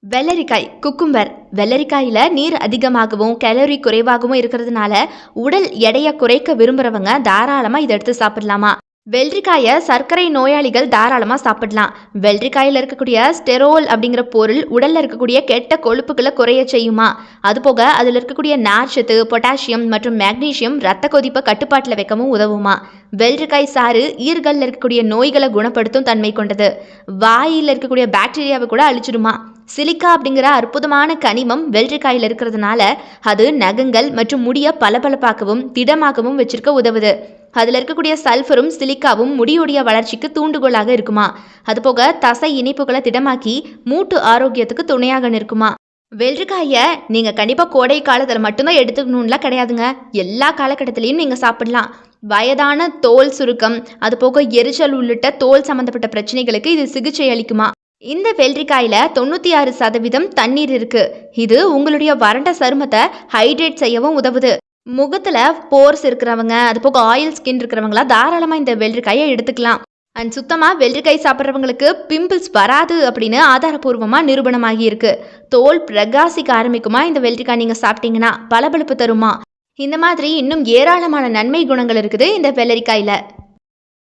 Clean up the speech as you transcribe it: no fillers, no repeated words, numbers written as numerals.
வெள்ளரிக்காய் குக்கும்பர் வெள்ளரிக்காயில நீர் அதிகமாகவும் கேலரி குறைவாகவும் இருக்கிறதுனால உடல் எடையை குறைக்க விரும்புறவங்க தாராளமா இதை எடுத்து சாப்பிடலாமா. வெள்ளரிக்காயை சர்க்கரை நோயாளிகள் தாராளமா சாப்பிடலாம். வெள்ளரிக்காயில இருக்கக்கூடிய ஸ்டெரோல் அப்படிங்கிற பொருள் உடல்ல இருக்கக்கூடிய கெட்ட கொழுப்புகளை குறைய செய்யுமா. அதுபோக அதில் இருக்கக்கூடிய நார்ச்சத்து, பொட்டாசியம் மற்றும் மேக்னீசியம் ரத்த கொதிப்பை கட்டுப்பாட்டில் வைக்கவும் உதவுமா. வெள்ளரிக்காய் சாறு ஈறுகளில் இருக்கக்கூடிய நோய்களை குணப்படுத்தும் தன்மை கொண்டது. வாயில் இருக்கக்கூடிய பாக்டீரியாவை கூட அழிச்சிடுமா. சிலிக்கா அப்படிங்கிற அற்புதமான கனிமம் வெள்ளரிக்காயில் இருக்கிறதுனால அது நகங்கள் மற்றும் முடிய பளபளப்பாக்கவும் திடமாகவும் வச்சிருக்க உதவுது. அதில் இருக்கக்கூடிய சல்ஃபரும் சிலிக்காவும் முடியுடைய வளர்ச்சிக்கு தூண்டுகோலாக இருக்குமா. அதுபோக தசை இனிப்புகளை திடமாக்கி மூட்டு ஆரோக்கியத்துக்கு துணையாக நிற்குமா. வெள்ளரிக்காயை நீங்கள் கண்டிப்பாக கோடை காலத்தில் மட்டும்தான் எடுத்துக்கணும்லாம் கிடையாதுங்க. எல்லா காலகட்டத்திலையும் நீங்கள் சாப்பிடலாம். வயதான தோல் சுருக்கம், அதுபோக எரிச்சல் உள்ளிட்ட தோல் சம்பந்தப்பட்ட பிரச்சனைகளுக்கு இது சிகிச்சை அளிக்குமா. இந்த வெள்ளரிக்காயில 96% தண்ணீர் இருக்கு. இது உங்களுடைய வறண்ட சருமத்தை ஹைட்ரேட் செய்யவும் உதவுது. முகத்துல போர்ஸ் இருக்கிறவங்க, அது போக ஆயில் ஸ்கின் இருக்கிறவங்களா தாராளமா இந்த வெள்ளரிக்காயை எடுத்துக்கலாம். அண்ட் சுத்தமா வெள்ளரிக்காய் சாப்பிட்றவங்களுக்கு பிம்பிள்ஸ் வராது அப்படின்னு ஆதாரபூர்வமா நிரூபணமாகி இருக்கு. தோல் பிரகாசிக்க ஆரம்பிக்குமா இந்த வெள்ளரிக்காய் நீங்க சாப்பிட்டீங்கன்னா, பளபளப்பு தருமா. இந்த மாதிரி இன்னும் ஏராளமான நன்மை குணங்கள் இருக்குது இந்த வெள்ளரிக்காயில.